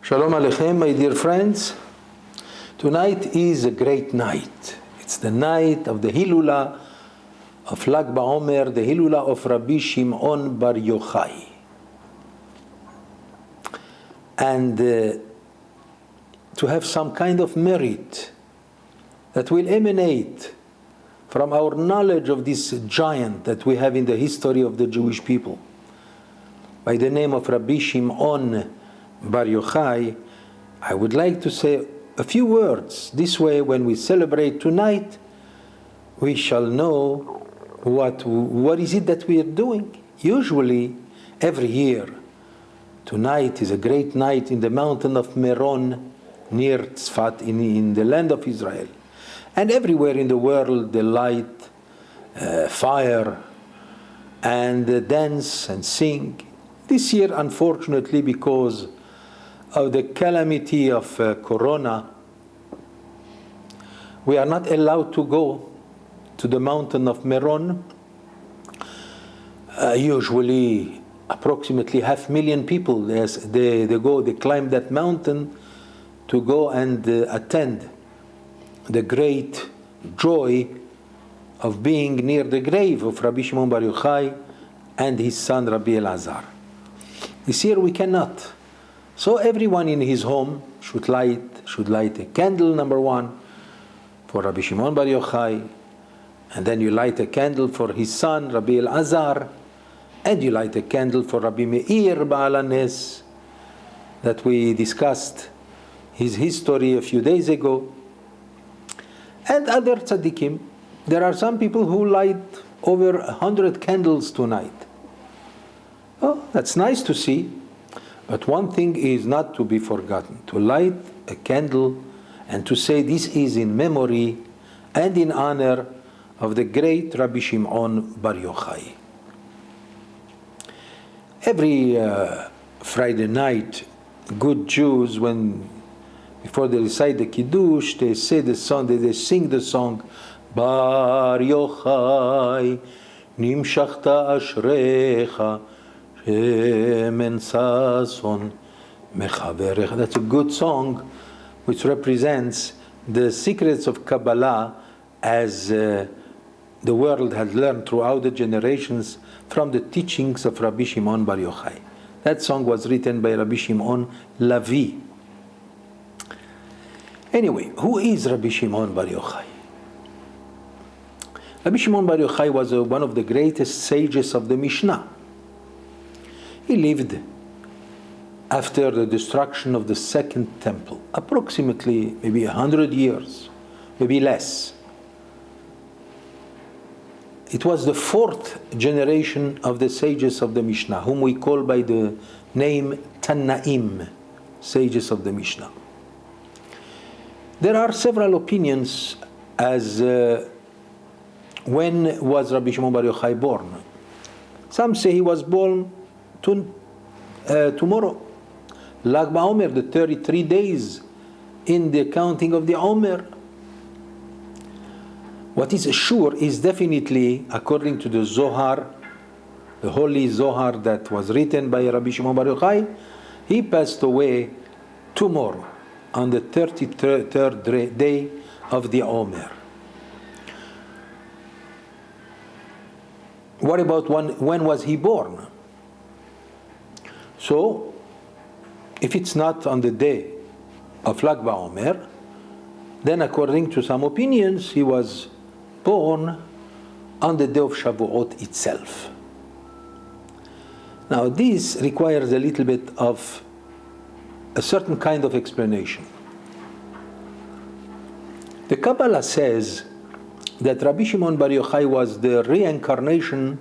Shalom Aleichem, my dear friends. Tonight is a great night. It's the night of the Hilula of Lag BaOmer, the Hilula of Rabbi Shimon bar Yochai. And to have some kind of merit that will emanate from our knowledge of this giant that we have in the history of the Jewish people, by the name of Rabbi Shimon bar Yochai, I would like to say a few words. This way, when we celebrate tonight, we shall know what is it that we are doing. Usually, every year, tonight is a great night in the mountain of Meron, near Tzfat, in the land of Israel. And everywhere in the world, they light fire and dance and sing. This year, unfortunately, because of the calamity of Corona, we are not allowed to go to the mountain of Meron. Usually, approximately 500,000 people, they climb that mountain to go and attend the great joy of being near the grave of Rabbi Shimon bar Yochai and his son Rabbi Elazar. This year we cannot. So everyone in his home should light a candle, number one, for Rabbi Shimon bar Yochai, and then you light a candle for his son Rabbi Elazar, and you light a candle for Rabbi Meir Ba'al HaNes, that we discussed his history a few days ago, and other tzaddikim. There are some people who light over 100 candles tonight. Oh, that's nice to see. But one thing is not to be forgotten, to light a candle and to say this is in memory and in honor of the great Rabbi Shimon bar Yochai. Every Friday night, good Jews, before they recite the Kiddush, they say the song, they sing the song, Bar Yochai, Nimshachta Ashrecha, That's a good song which represents the secrets of Kabbalah as the world has learned throughout the generations from the teachings of Rabbi Shimon bar Yochai. That song was written by Rabbi Shimon Lavi. Anyway, who is Rabbi Shimon bar Yochai? Rabbi Shimon bar Yochai was one of the greatest sages of the Mishnah. He lived after the destruction of the second temple, approximately maybe 100 years, maybe less. It was the fourth generation of the sages of the Mishnah, whom we call by the name Tannaim, sages of the Mishnah. There are several opinions as when was Rabbi Shimon bar Yochai born. Some say he was born tomorrow, Lag BaOmer, the 33 days in the counting of the Omer. What is sure is definitely, according to the Zohar, the holy Zohar that was written by Rabbi Shimon bar Yochai, he passed away tomorrow, on the 33rd day of the Omer. What about when was he born? So, if it's not on the day of Lag BaOmer, then according to some opinions, he was born on the day of Shavuot itself. Now, this requires a little bit of a certain kind of explanation. The Kabbalah says that Rabbi Shimon bar Yochai was the reincarnation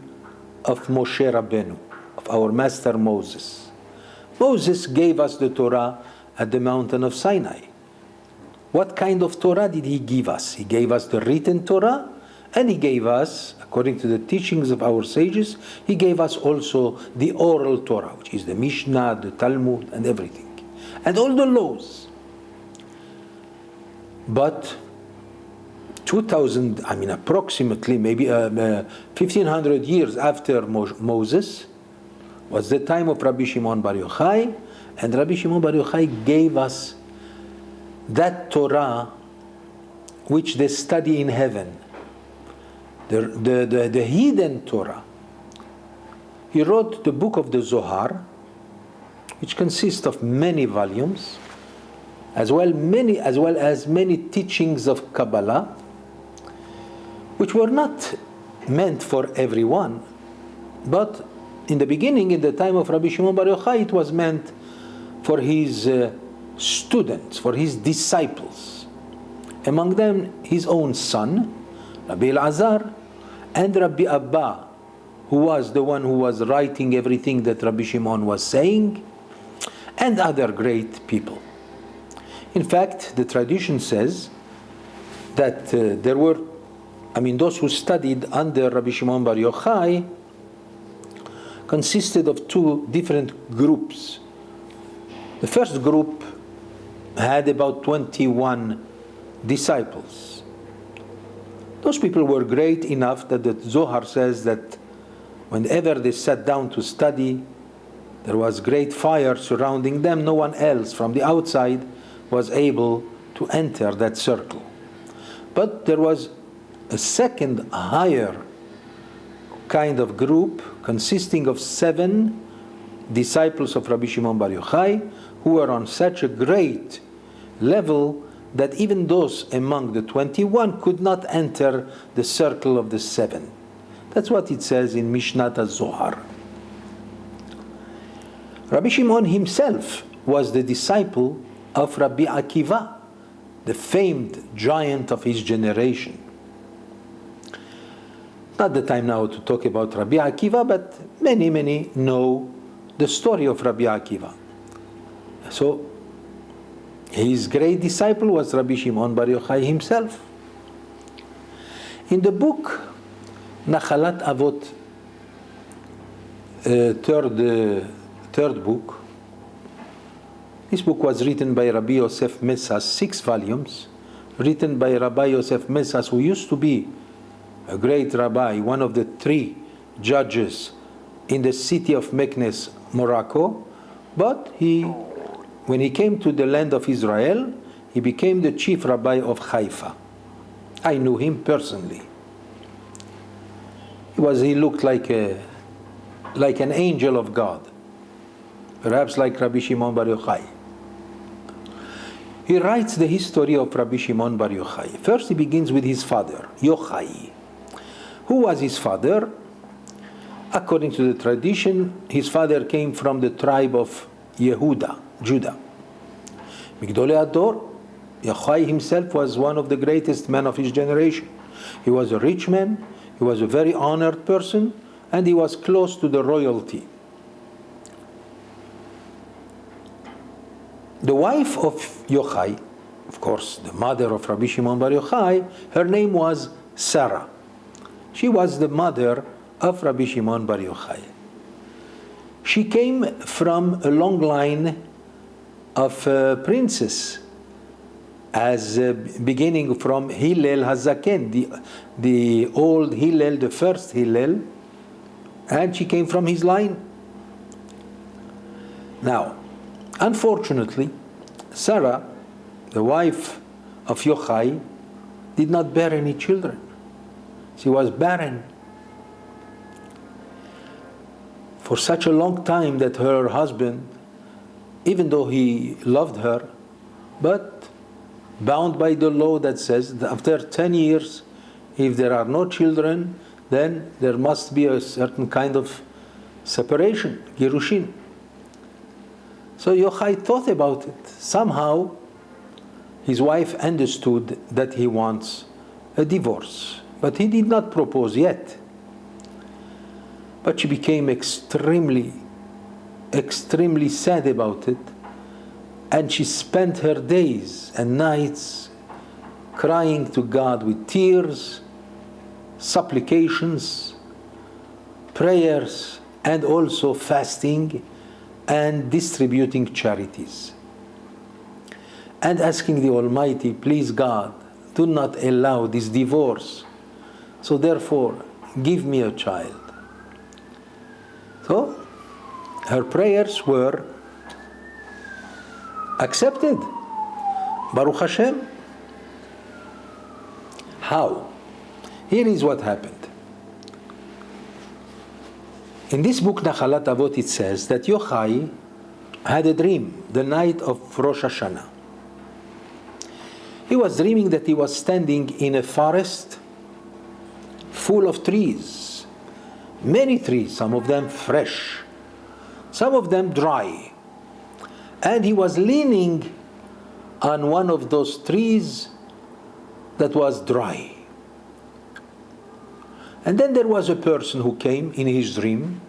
of Moshe Rabbeinu, of our master Moses. Moses gave us the Torah at the mountain of Sinai. What kind of Torah did he give us? He gave us the written Torah, and he gave us, according to the teachings of our sages, he gave us also the oral Torah, which is the Mishnah, the Talmud, and everything, and all the laws. But approximately, maybe 1,500 years after Moses, was the time of Rabbi Shimon bar Yochai, And Rabbi Shimon Bar Yochai gave us that Torah which they study in heaven, the hidden Torah. He wrote the book of the Zohar, which consists of many volumes, as well as many teachings of Kabbalah, which were not meant for everyone, but in the beginning, in the time of Rabbi Shimon Bar Yochai, it was meant for his students, for his disciples. Among them, his own son, Rabbi Elazar, and Rabbi Abba, who was the one who was writing everything that Rabbi Shimon was saying, and other great people. In fact, the tradition says that there were, those who studied under Rabbi Shimon Bar Yochai consisted of two different groups. The first group had about 21 disciples. Those people were great enough that the Zohar says that whenever they sat down to study, there was great fire surrounding them. No one else from the outside was able to enter that circle. But there was a second, higher kind of group consisting of 7 disciples of Rabbi Shimon Bar Yochai who were on such a great level that even those among the 21 could not enter the circle of the 7. That's what it says in Mishnat Zohar. Rabbi Shimon himself was the disciple of Rabbi Akiva, the famed giant of his generation. Not the time now to talk about Rabbi Akiva, but many know the story of Rabbi Akiva. So, his great disciple was Rabbi Shimon Bar Yochai himself. In the book Nachalat Avot, third book, this book was written by Rabbi Yosef Messas, 6 volumes, written by Rabbi Yosef Messas, who used to be a great rabbi, one of the 3 judges in the city of Meknes, Morocco, but when he came to the land of Israel, he became the chief rabbi of Haifa. I knew him personally. He looked like an angel of God, perhaps like Rabbi Shimon Bar Yochai. He writes the history of Rabbi Shimon Bar Yochai. First he begins with his father, Yochai. Who was his father? According to the tradition, his father came from the tribe of Yehuda, Judah. Migdolei Ador, Yochai himself was one of the greatest men of his generation. He was a rich man, he was a very honored person, and he was close to the royalty. The wife of Yochai, of course, the mother of Rabbi Shimon Bar Yochai, her name was Sarah. She was the mother of Rabbi Shimon Bar Yochai. She came from a long line of princes, as beginning from Hillel Hazaken, the old Hillel, the first Hillel, and she came from his line. Now, unfortunately, Sarah, the wife of Yochai, did not bear any children. She was barren for such a long time that her husband, even though he loved her, but bound by the law that says that after 10 years, if there are no children, then there must be a certain kind of separation, Girushin. So Yochai thought about it. Somehow, his wife understood that he wants a divorce. But he did not propose yet. But she became extremely sad about it. And she spent her days and nights crying to God with tears, supplications, prayers, and also fasting and distributing charities. And asking the Almighty, please God, do not allow this divorce. So therefore, give me a child. So, her prayers were accepted. Baruch Hashem. How? Here is what happened. In this book Nachalat Avot it says that Yochai had a dream the night of Rosh Hashanah. He was dreaming that he was standing in a forest full of trees, many trees, some of them fresh, some of them dry. And he was leaning on one of those trees that was dry. And then there was a person who came in his dream,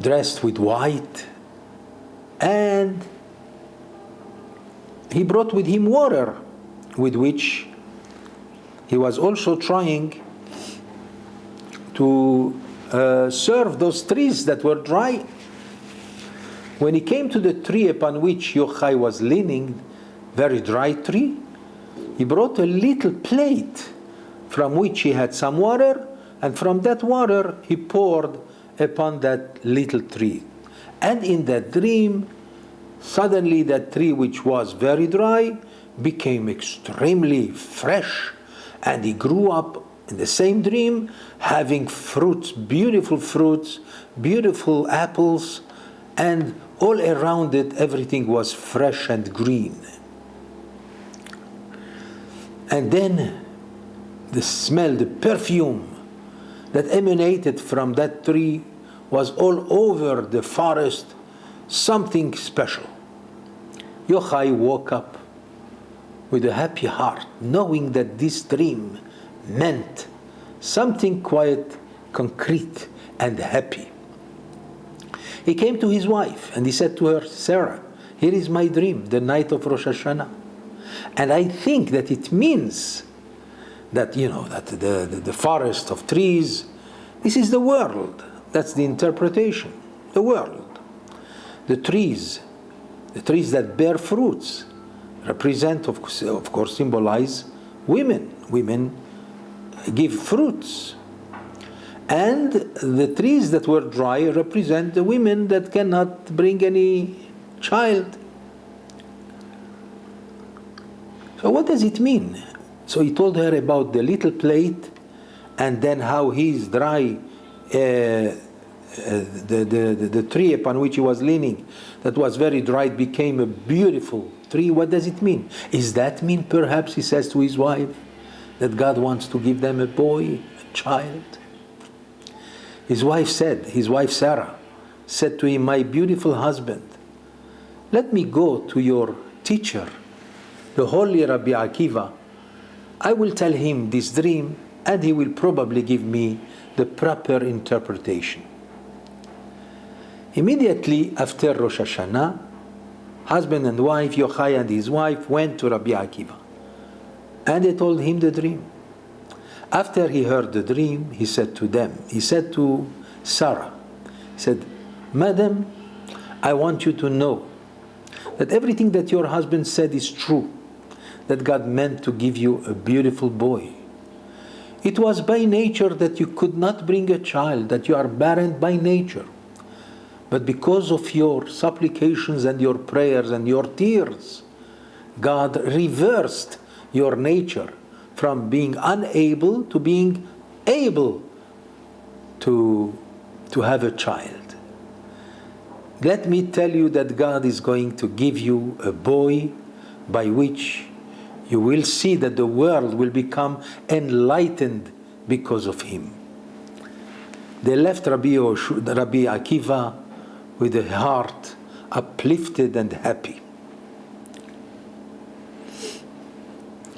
dressed with white, and he brought with him water, with which he was also trying to serve those trees that were dry. When he came to the tree upon which Yochai was leaning, very dry tree, he brought a little plate from which he had some water, and from that water he poured upon that little tree. And in that dream, suddenly that tree which was very dry became extremely fresh, and he grew up in the same dream having fruits, beautiful apples, and all around it everything was fresh and green. And then the smell, the perfume that emanated from that tree was all over the forest, something special. Yochai woke up with a happy heart, knowing that this dream meant something quite concrete and happy. He came to his wife and he said to her, Sarah, here is my dream, the night of Rosh Hashanah. And I think that it means that, that the forest of trees, this is the world. That's the interpretation, the world. The trees that bear fruits represent, of course, symbolize women. Women give fruits. And the trees that were dry represent the women that cannot bring any child. So what does it mean? So he told her about the little plate, and then how his dry, the tree upon which he was leaning, that was very dry, it became a beautiful tree. What does it mean? Is that mean, perhaps, he says to his wife, that God wants to give them a boy, a child? His wife Sarah, said to him, my beautiful husband, let me go to your teacher, the holy Rabbi Akiva. I will tell him this dream, and he will probably give me the proper interpretation. Immediately after Rosh Hashanah, husband and wife, Yochai and his wife, went to Rabbi Akiva, and they told him the dream. After he heard the dream, he said to Sarah, he said, Madam, I want you to know that everything that your husband said is true, that God meant to give you a beautiful boy. It was by nature that you could not bring a child, that you are barren by nature. But because of your supplications and your prayers and your tears, God reversed your nature from being unable to being able to have a child. Let me tell you that God is going to give you a boy by which you will see that the world will become enlightened because of him. They left Rabbi Akiva with a heart uplifted and happy.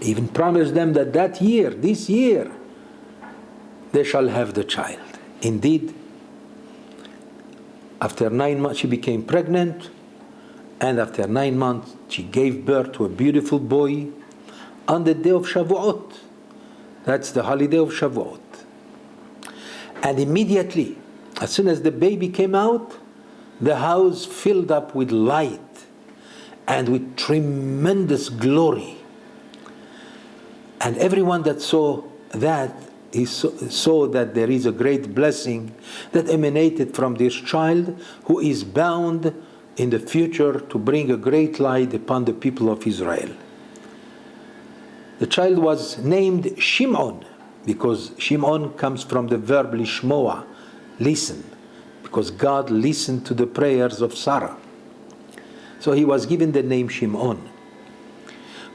He even promised them that this year, they shall have the child. Indeed, after 9 months she became pregnant, and after 9 months she gave birth to a beautiful boy on the day of Shavuot. That's the holiday of Shavuot. And immediately, as soon as the baby came out, the house filled up with light and with tremendous glory. And everyone that saw that, he saw that there is a great blessing that emanated from this child who is bound in the future to bring a great light upon the people of Israel. The child was named Shimon, because Shimon comes from the verb lishmoa, listen, because God listened to the prayers of Sarah. So he was given the name Shimon.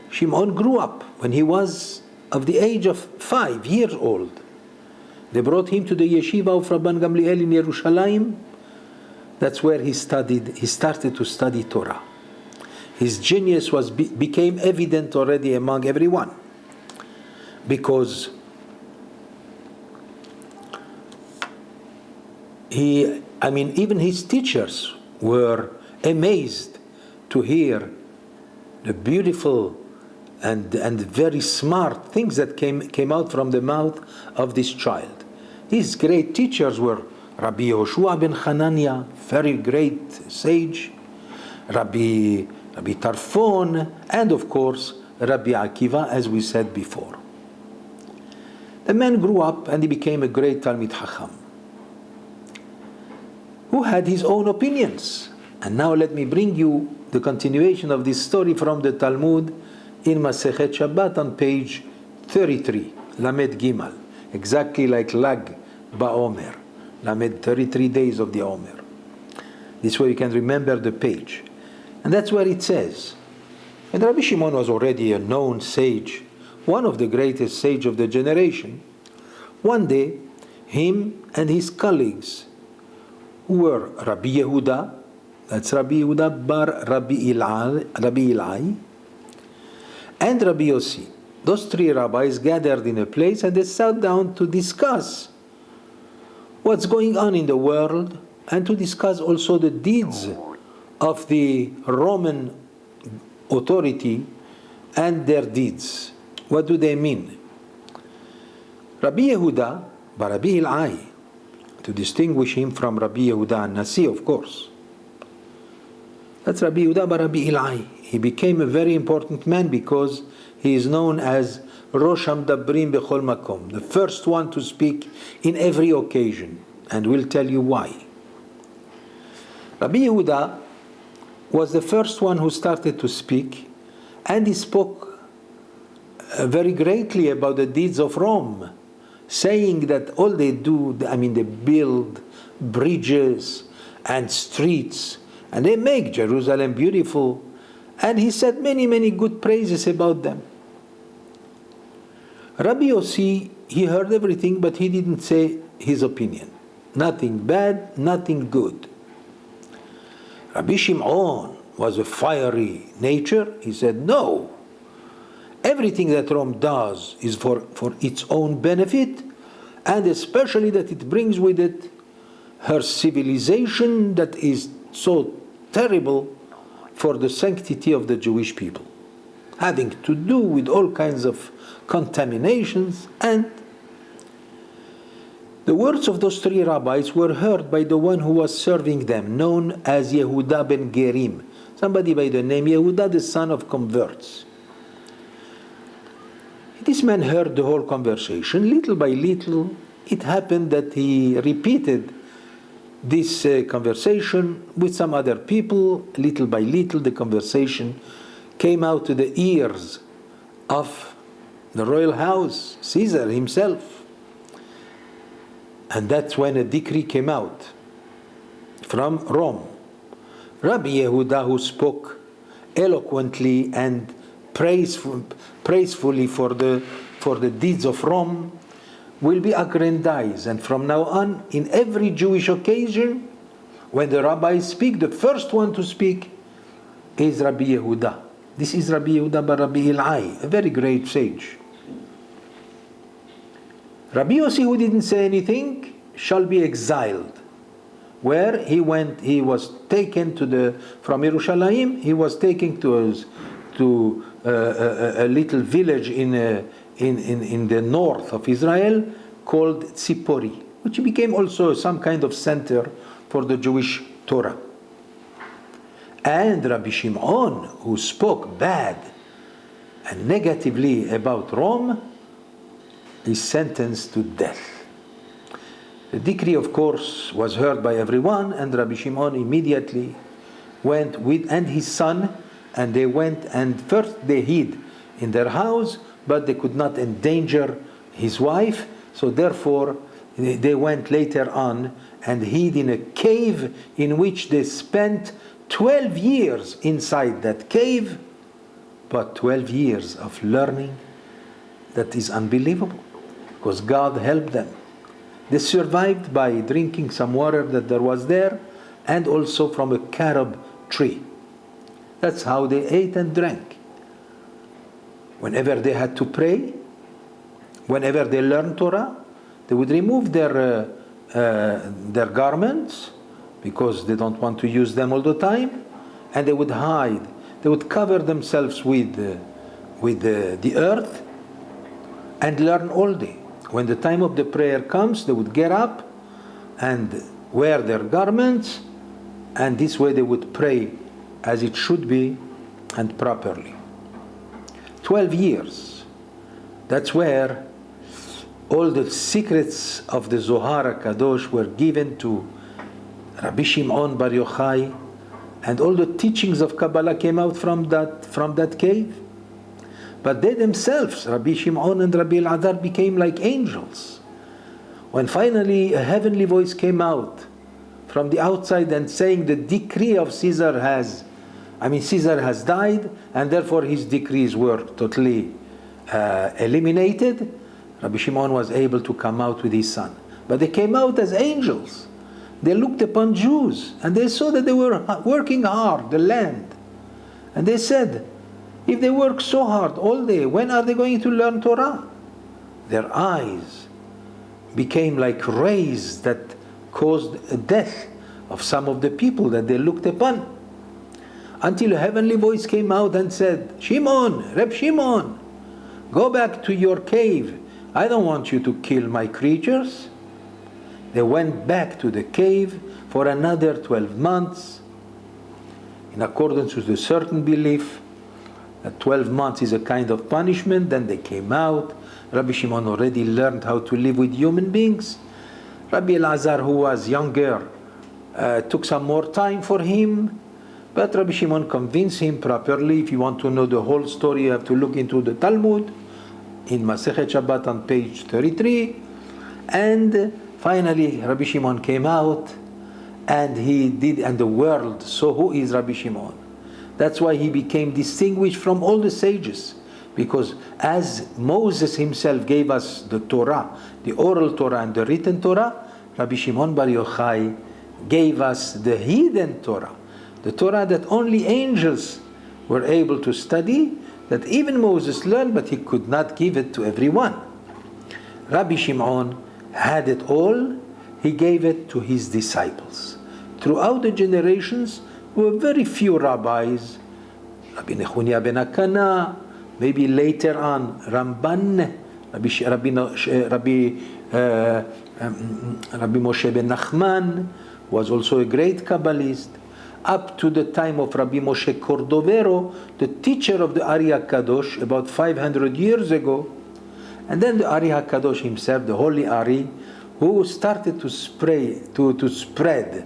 Shimon grew up when he was of the age of 5 years old. They brought him to the yeshiva of Rabban Gamliel in Yerushalayim. That's where he started to study Torah. His genius became evident already among everyone, because even his teachers were amazed to hear the beautiful and very smart things that came out from the mouth of this child. His great teachers were Rabbi Yoshua ben Hanania, very great sage, Rabbi Tarfon, and of course Rabbi Akiva, as we said before. The man grew up and he became a great Talmid Chacham, who had his own opinions. And now let me bring you the continuation of this story from the Talmud in Masechet Shabbat on page 33, Lamed Gimal, exactly like Lag Ba'omer, Lamed 33 days of the Omer. This way you can remember the page. And that's where it says, and Rabbi Shimon was already a known sage, one of the greatest sages of the generation. One day, him and his colleagues, who were Rabbi Yehuda, that's Rabbi Yehuda bar Rabbi Ilai, and Rabbi Yossi. Those three rabbis gathered in a place and they sat down to discuss what's going on in the world and to discuss also the deeds of the Roman authority and their deeds. What do they mean? Rabbi Yehuda bar Rabbi Ilai, to distinguish him from Rabbi Yehuda Nasi, of course. That's Rabbi Yehuda bar Rabbi Ilai. He became a very important man because he is known as Rosh HaMdabrim Bechol Makom, the first one to speak in every occasion, and we'll tell you why. Rabbi Yehuda was the first one who started to speak, and he spoke very greatly about the deeds of Rome, saying that all they do, they build bridges and streets, and they make Jerusalem beautiful. And he said many, many good praises about them. Rabbi Yossi, he heard everything, but he didn't say his opinion. Nothing bad, nothing good. Rabbi Shimon was a fiery nature. He said, no. Everything that Rome does is for its own benefit, and especially that it brings with it her civilization that is so terrible for the sanctity of the Jewish people, having to do with all kinds of contaminations. And the words of those three rabbis were heard by the one who was serving them, known as Yehuda ben Gerim, somebody by the name Yehuda, the son of converts. This man heard the whole conversation. Little by little, it happened that he repeated this conversation with some other people. Little by little, the conversation came out to the ears of the royal house, Caesar himself. And that's when a decree came out from Rome. Rabbi Yehuda, who spoke eloquently and praisefully for the deeds of Rome, will be aggrandized. And from now on, in every Jewish occasion, when the rabbis speak, the first one to speak is Rabbi Yehuda. This is Rabbi Yehuda bar Rabbi Ilai, a very great sage. Rabbi Yossi, who didn't say anything, shall be exiled. Where he went, he was taken from Yerushalayim, he was taken to a little village in the north of Israel called Tzipori, which became also some kind of center for the Jewish Torah. And Rabbi Shimon, who spoke bad and negatively about Rome, is sentenced to death. The decree, of course, was heard by everyone, and Rabbi Shimon immediately went with, and his son, and they went, and first they hid in their house, but they could not endanger his wife, so therefore they went later on and hid in a cave in which they spent 12 years inside that cave, but 12 years of learning. That is unbelievable, because God helped them. They survived by drinking some water that there was there, and also from a carob tree. That's how they ate and drank. Whenever they had to pray, whenever they learned Torah, they would remove their garments, because they don't want to use them all the time, and they would hide. They would cover themselves with the earth and learn all day. When the time of the prayer comes, they would get up and wear their garments, and this way they would pray as it should be and properly. 12 years. That's where all the secrets of the Zohar HaKadosh were given to Rabbi Shimon Bar Yochai, and all the teachings of Kabbalah came out from that cave. But they themselves, Rabbi Shimon and Rabbi Elazar, became like angels. When finally a heavenly voice came out from the outside and saying the decree of Caesar has died, and therefore his decrees were totally eliminated, Rabbi Shimon was able to come out with his son. But they came out as angels. They looked upon Jews and they saw that they were working hard, the land. And they said, if they work so hard all day, when are they going to learn Torah? Their eyes became like rays that caused a death of some of the people that they looked upon. Until a heavenly voice came out and said, Shimon, Reb Shimon, go back to your cave. I don't want you to kill my creatures. They went back to the cave for another 12 months, in accordance with a certain belief that 12 months is a kind of punishment. Then they came out. Rabbi Shimon already learned how to live with human beings. Rabbi Elazar, who was younger, took some more time for him, but Rabbi Shimon convinced him properly. If you want to know the whole story, you have to look into the Talmud in Masechet Shabbat on page 33. And finally, Rabbi Shimon came out, and he did, and the world saw who is Rabbi Shimon. That's why he became distinguished from all the sages, because as Moses himself gave us the Torah, the oral Torah and the written Torah, Rabbi Shimon Bar Yochai gave us the hidden Torah, the Torah that only angels were able to study, that even Moses learned, but he could not give it to everyone. Rabbi Shimon had it all. He gave it to his disciples. Throughout the generations, there were very few rabbis. Rabbi Nechunya ben Akana, maybe later on Ramban, Rabbi Moshe ben Nachman was also a great Kabbalist, up to the time of Rabbi Moshe Cordovero, the teacher of the Ari HaKadosh, about 500 years ago. And then the Ari HaKadosh himself, the Holy Ari, who started to spread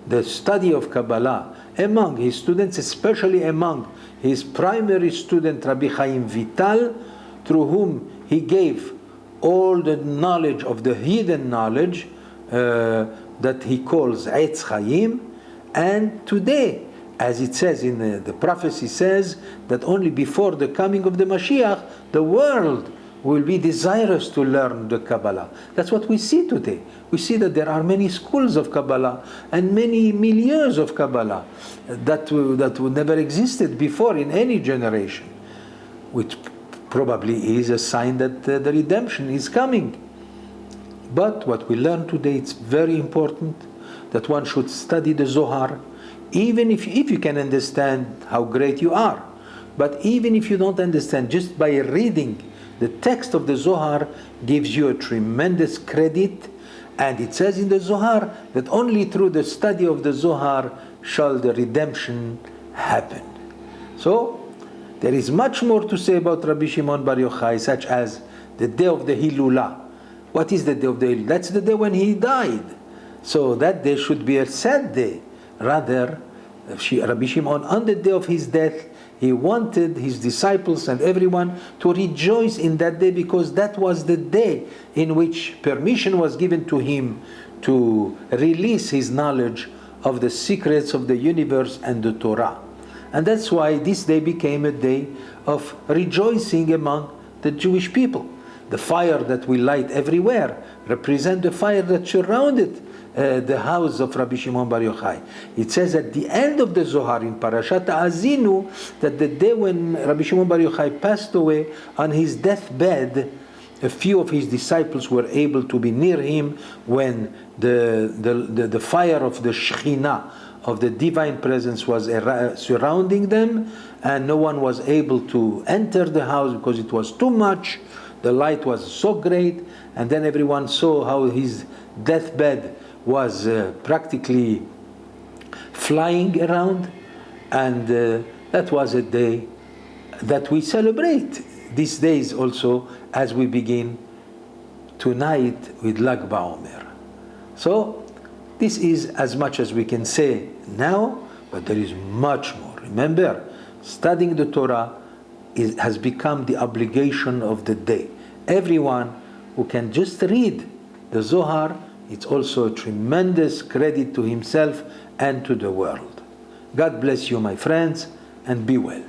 the study of Kabbalah among his students, especially among his primary student, Rabbi Chaim Vital, through whom he gave all the knowledge of the hidden knowledge that he calls Eitz Chaim. And today, as it says in the prophecy says, that only before the coming of the Mashiach, the world will be desirous to learn the Kabbalah. That's what we see today. We see that there are many schools of Kabbalah and many milieus of Kabbalah that never existed before in any generation, which probably is a sign that the redemption is coming. But what we learn today, it's very important that one should study the Zohar, even if you can understand how great you are. But even if you don't understand, just by reading the text of the Zohar gives you a tremendous credit. And it says in the Zohar that only through the study of the Zohar shall the redemption happen. So there is much more to say about Rabbi Shimon Bar Yochai, such as the day of the Hilulah. What is the day of the Hilulah? That's the day when he died. So that day should be a sad day. Rather, Rabbi Shimon, on the day of his death, he wanted his disciples and everyone to rejoice in that day, because that was the day in which permission was given to him to release his knowledge of the secrets of the universe and the Torah. And that's why this day became a day of rejoicing among the Jewish people. The fire that we light everywhere represents the fire that surrounded the house of Rabbi Shimon Bar Yochai. It says at the end of the Zohar in Parashat Azinu that the day when Rabbi Shimon Bar Yochai passed away on his deathbed, a few of his disciples were able to be near him when the fire of the Shekhinah, of the divine presence, was surrounding them, and no one was able to enter the house because it was too much. The light was so great, and then everyone saw how his deathbed was practically flying around, and that was a day that we celebrate these days also as we begin tonight with Lag BaOmer. So this is as much as we can say now, but there is much more. Remember, studying the Torah has become the obligation of the day. Everyone who can just read the Zohar, it's also a tremendous credit to himself and to the world. God bless you, my friends, and be well.